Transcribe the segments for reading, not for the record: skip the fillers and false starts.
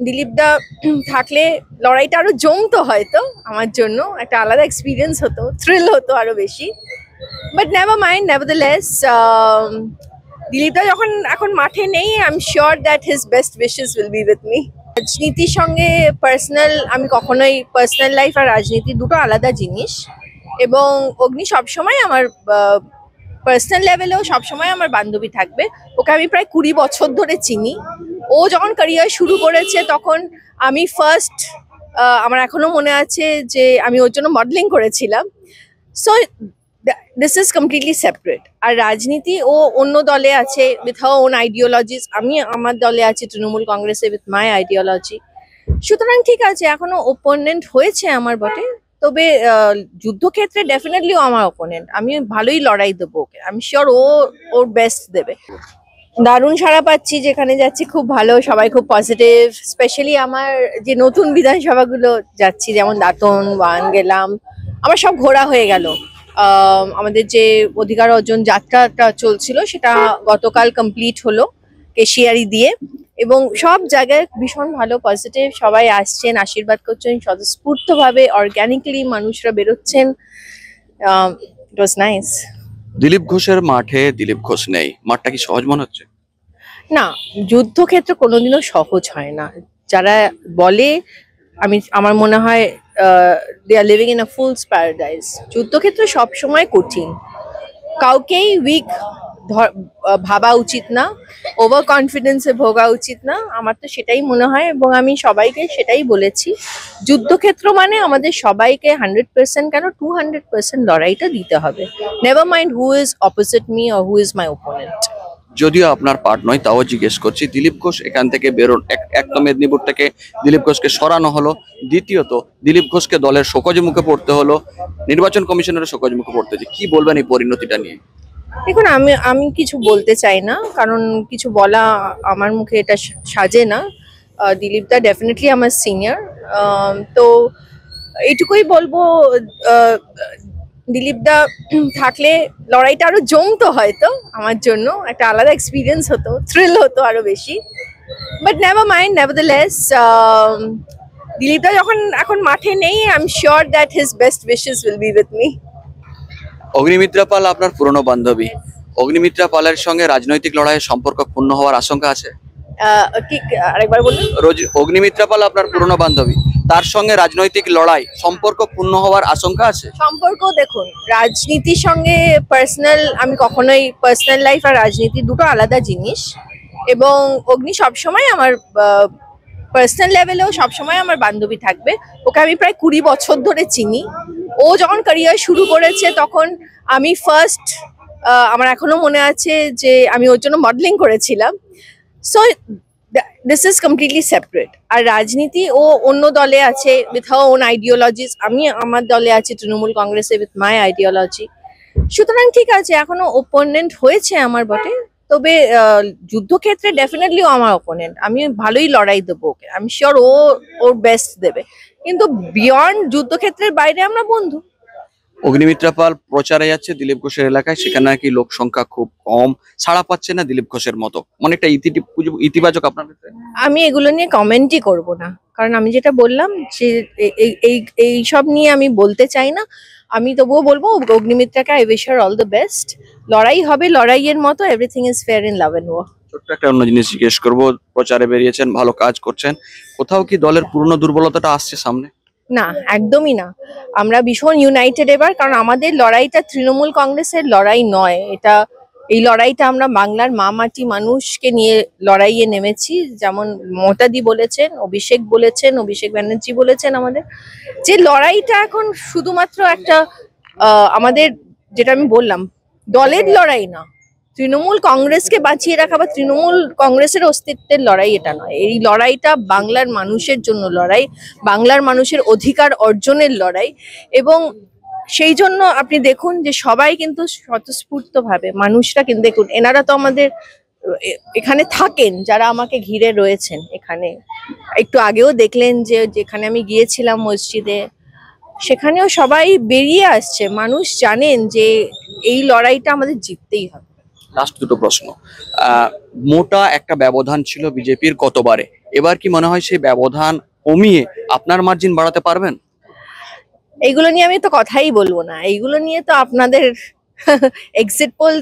দিলীপ দা থাকলে লড়াইটা আরো জমতো, হয়তো আমার জন্য একটা আলাদা এক্সপিরিয়েন্স হতো, থ্রিল হতো আরো বেশি। But never mind, nevertheless Dilip da যখন এখন মাঠে নেই, I am sure that his best wishes will be with me. রাজনীতির সঙ্গে পার্সোনাল, আমি কখনোই পার্সোনাল লাইফ আর রাজনীতি দুটো আলাদা জিনিস। এবং অগ্নি সবসময় আমার পার্সোনাল লেভেলেও সবসময় আমার বান্ধবী থাকবে। ওকে আমি প্রায় 20 বছর ধরে চিনি। ও যখন ক্যারিয়ার শুরু করেছে তখন আমি ফার্স্ট, আমার এখনো মনে আছে যে আমি ওর জন্য মডেলিং করেছিলাম। So this is completely separate. আর রাজনীতি, ও অন্য দলে আছে উইথ হার ওন আইডিওলজিস, আমি আমার দলে আছি তৃণমূল কংগ্রেসে উইথ মাই আইডিওলজি। সুতরাং ঠিক আছে, এখনো ওপোনেন্ট হয়েছে আমার বটে, তবে যুদ্ধক্ষেত্রে ডেফিনেটলি ও আমার ওপোনেন্ট। আমি ভালোই লড়াই দেবো ওকে, আমি শিওর ও ওর বেস্ট দেবে। দারুণ সাড়া পাচ্ছি, যেখানে যাচ্ছি খুব ভালো, সবাই খুব পজিটিভ। স্পেশালি আমার যে নতুন বিধানসভাগুলো যাচ্ছি, যেমন দাঁতন, ওয়ান গেলাম, আমার সব ঘোরা হয়ে গেল। আমাদের যে অধিকার অর্জন যাত্রাটা চলছিল সেটা গতকাল কমপ্লিট হলো কেশিয়ারি দিয়ে, এবং সব জায়গায় ভীষণ ভালো পজিটিভ, সবাই আসছেন, আশীর্বাদ করছেন স্বতঃস্ফূর্তভাবে, অর্গ্যানিকলি মানুষরা বেরোচ্ছেন। ইট ওয়াজ নাইস। দিলীপ ঘোষের মাঠে দিলীপ ঘোষ নেই, মাঠটা কি সহজ মনে হচ্ছে? না, যুদ্ধক্ষেত্র কোনোদিনও সহজ হয় না। যারা বলে, আমার মনে হয় they are living in a fool's paradise. যুদ্ধক্ষেত্র সবসময় কঠিন, কাউকেই উইক ভাবা উচিত না, ওভার কনফিডেন্সে ভোগা উচিত না, আমার তো সেটাই মনে হয়। এবং আমি সবাইকে সেটাই বলেছি, যুদ্ধক্ষেত্র মানে আমাদের সবাইকে 100% কেন 200% লড়াইটা দিতে হবে। Never mind who is opposite me or who is my opponent. যদিও আপনার পার্ট নয়, তাও জিজ্ঞেস করছি, দিলীপ ঘোষ এখান থেকে বেরোন, এক তো মেদিনীপুর থেকে দিলীপ ঘোষকে সরানো হলো, দ্বিতীয়ত দিলীপ ঘোষকে দলের শোকজ মুখে পড়তে হলো, নির্বাচন কমিশনের শোকজ মুখে পড়তে হচ্ছে। কি বলবেন এই পরিণতিটা নিয়ে? দেখুন, আমি কিছু বলতে চাই না, কারণ কিছু বলা আমার মুখে এটা সাজে না। দিলীপ দা ডেফিনেটলি আমার সিনিয়র, তো এইটুকুই বলবো। দিলীপ দা থাকলে লড়াইটা আরো জমতো, হয়তো আমার জন্য একটা আলাদা এক্সপিরিয়েন্স হতো, থ্রিল হতো আরো বেশি। But never mind, nevertheless Dilip da যখন এখন মাঠে নেই, I am sure that his best wishes will be with me. Agnimitra Paul আপনার পুরনো বান্ধবী, অগ্নিমিত্রা পালের সঙ্গে রাজনৈতিক লড়াইয়ের সম্পর্ক ক্ষুণ্ণ হওয়ার আশঙ্কা আছে? কি আরেকবার বলুন? অগ্নিমিত্রা পাল আপনার পুরনো বান্ধবী, তার সঙ্গে রাজনৈতিক লড়াই সম্পর্ক ক্ষুণ্ণ হওয়ার আশঙ্কা আছে? সম্পর্ক, দেখুন, রাজনীতির সঙ্গে পার্সোনাল, আমি কখনোই পার্সোনাল লাইফ আর রাজনীতি দুটো আলাদা জিনিস। এবং অগ্নি সবসময় আমার পার্সোনাল লেভেলেও সবসময় আমার বান্ধবী থাকবে। ওকে আমি প্রায় 20 বছর ধরে চিনি। ও যখন ক্যারিয়ার শুরু করেছে তখন আমি ফার্স্ট, আমার এখনো মনে আছে যে আমি ওর জন্য মডেলিং করেছিলাম। So this is completely separate. আর রাজনীতি, ও অন্য দলে আছে উইথ হার ওন আইডিওলজিস, আমি আমার দলে আছি তৃণমূল কংগ্রেসে উইথ মাই আইডিওলজি। সুতরাং ঠিক আছে, এখনো ওপোনেন্ট হয়েছে আমার বটে, তবে যুদ্ধক্ষেত্রে ডেফিনেটলি ও আমার ওপোনেন্ট। আমি ভালোই লড়াই দেবো ওকে, আমি শিওর ও ওর বেস্ট দেবে। কিন্তু বিয়ন্ড যুদ্ধক্ষেত্রের বাইরে আমরা বন্ধু। অগ্নিমিত্রা পাল প্রচারে যাচ্ছে দিলীপ ঘোষের এলাকায়, সেখানে নাকি লোক সংখ্যা খুব কম, ছাড়া পাচ্ছে না দিলীপ ঘোষের মতো, অনেকটা ইতিবাচক আপনার ক্ষেত্রে? আমি এগুলো নিয়ে কমেন্টই করব না, কারণ আমি যেটা বললাম যে এই সব নিয়ে আমি বলতে চাই না। আমি তবুও বলবো, অগ্নিমিত্রাকে I wish her all the best. লড়াই হবে লড়াইয়ের মতো, everything is fair in love and war. ছোট্ট একটা অন্য জিনিস জিজ্ঞেস করবো, প্রচারে বেরিয়েছেন, ভালো কাজ করছেন, কোথাও কি দলের পুরনো দুর্বলতাটা আসছে সামনে? না, একদমই না। আমরা ভীষণ ইউনাইটেড এবার, কারণ আমাদের লড়াইটা তৃণমূল কংগ্রেসের লড়াই নয়। এই লড়াইটা আমরা বাংলার মা মাটি মানুষকে নিয়ে লড়াইয়ে নেমেছি। যেমন মমতাদি বলেছেন, অভিষেক ব্যানার্জি বলেছেন, আমাদের যে লড়াইটা এখন শুধুমাত্র একটা আমাদের, যেটা আমি বললাম, দলের লড়াই না, তৃণমূল কংগ্রেসকে বাঁচিয়ে রাখা বা তৃণমূল কংগ্রেসের অস্তিত্বের লড়াই এটা নয়। এই লড়াইটা বাংলার মানুষের জন্য লড়াই, বাংলার মানুষের অধিকার অর্জনের লড়াই। এবং সেই জন্য আপনি দেখুন যে সবাই কিন্তু স্বতঃস্ফূর্তভাবে, মানুষরা কিন্তু, দেখুন এনারা তো আমাদের এখানে থাকেন, যারা আমাকে ঘিরে রয়েছেন এখানে। একটু আগেও দেখলেন যে যেখানে আমি গিয়েছিলাম মসজিদে, সেখানেও সবাই বেরিয়ে আসছে। মানুষ জানেন যে এই লড়াইটা আমাদের জিততেই হবে। লাস্ট দুটো প্রশ্ন, মোটা একটা ব্যবধান ছিল বিজেপির গতবারে, এবার কি মনে হয় সেই ব্যবধান কমিয়ে আপনার মার্জিন বাড়াতে পারবেন? এইগুলো নিয়ে আমি তো কথাই বলবো না, এইগুলো নিয়ে তো আপনাদের এক্সিট পোল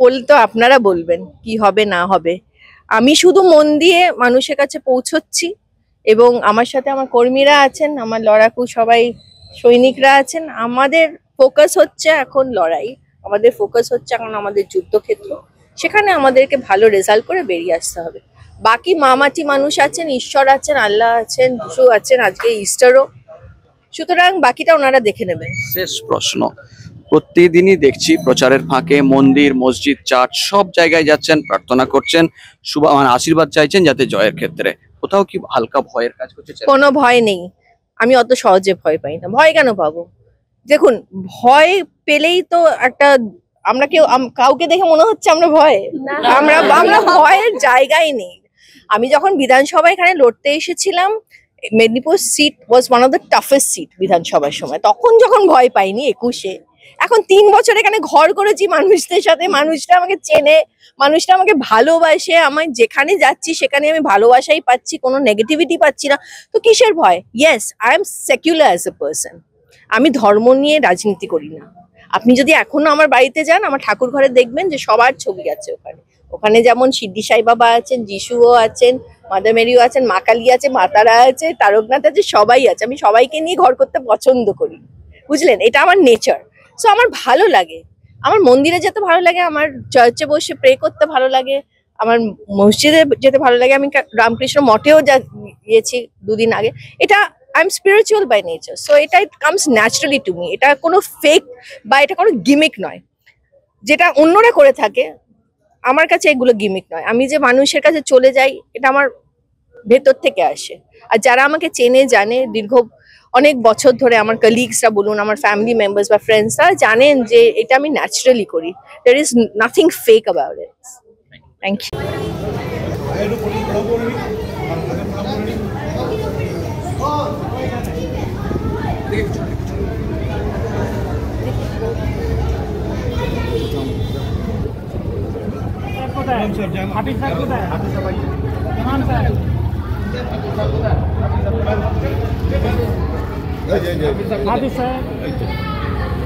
পোল তো আপনারা বলবেন কি হবে না হবে। আমি শুধু মন দিয়ে মানুষের কাছে পৌঁছচ্ছি, এবং আমার সাথে আমার কর্মীরা আছেন, আমার লড়াকু সবাই সৈনিকরা আছেন। আমাদের ফোকাস হচ্ছে এখন লড়াই, আমাদের ফোকাস হচ্ছে এখন আমাদের যুদ্ধক্ষেত্র, সেখানে আমাদেরকে ভালো রেজাল্ট করে বেরিয়ে আসতে হবে। বাকি মামাটি মানুষ আছেন, ঈশ্বর আছেন, আল্লাহ আছেন, যিশু আছেন, আজকে ইস্টারও, সুতরাং বাকিটা ওনারা দেখে নেবেন। শেষ প্রশ্ন, প্রতিদিনই দেখছি প্রচারের ফাঁকে মন্দির, মসজিদ, চার্চ সব জায়গায় যাচ্ছেন, প্রার্থনা করছেন, মানে আশীর্বাদ চাইছেন যাতে জয়ের ক্ষেত্রে। কোথাও কি হালকা ভয়ের কাজ করছে? কোনো ভয় নেই, আমি অত সহজে ভয় পাই না। ভয় কেন পাবো? দেখুন, ভয় পেলেই তো একটা, আমরা কাউকে দেখে মনে হচ্ছে আমরা ভয়, আমরা ভয়ের জায়গায় নেই। আমি যখন বিধানসভা এখানে লড়তে এসেছিলাম, Medinipur seat was one of the toughest seat বিধানসভার সময়, তখন যখন ভয় পাইনি 21-এ। এখন 3 বছর এখানে ঘর করেছি মানুষদের সাথে, মানুষটা আমাকে চেনে, মানুষটা আমাকে ভালোবাসে, আমি যেখানে যাচ্ছি সেখানে আমি ভালোবাসাই পাচ্ছি, কোনো নেগেটিভিটি পাচ্ছি না, তো কিসের ভয়? Yes, I am secular as a person, আমি ধর্ম নিয়ে রাজনীতি করি না। আপনি যদি এখনো আমার বাড়িতে যান, আমার ঠাকুর ঘরে দেখবেন যে সবার ছবি আছে ওখানে। ওখানে যেমন সিদ্ধি সাই বাবা আছেন, যিশুও আছেন, মাদার মেরিও আছেন, মা কালী আছে, মাতারা আছে, তারকনাথ আছে, সবাই আছে। আমি সবাইকে নিয়ে ঘর করতে পছন্দ করি, বুঝলেন? এটা আমার নেচার। সো আমার ভালো লাগে, আমার মন্দিরে যেতে ভালো লাগে, আমার চার্চে বসে প্রে করতে ভালো লাগে, আমার মসজিদে যেতে ভালো লাগে। আমি রামকৃষ্ণ মঠেও গিয়েছি 2 দিন আগে। এটা I am spiritual by nature, so এটা it comes naturally to me. এটা কোনো ফেক বা এটা কোনো গিমিক নয়, যেটা অন্যরা করে থাকে। আমার কাছে এগুলো গিমিক নয়। আমি যে মানুষের কাছে চলে যাই, এটা আমার ভেতর থেকে আসে। আর যারা আমাকে চেনে জানে, অনেক বছর ধরে আমার কলিগসরা বলুন, আমার ফ্যামিলি মেম্বার্স বা ফ্রেন্ডস, তারা জানেন যে এটা আমি ন্যাচারালি করি। There is nothing fake about it. Thank you.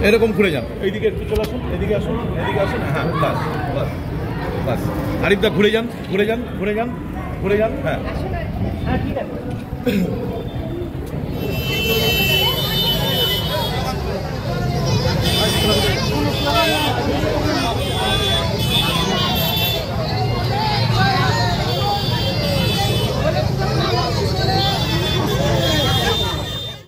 এরকম ঘুরে যান, এইদিকে একটু চলে আসুন, এদিকে আসুন, এদিকে আসুন। হ্যাঁ, বাস বাস বাস। আরিফদা ঘুরে যান, ঘুরে যান, ঘুরে যান, ঘুরে যান। হ্যাঁ,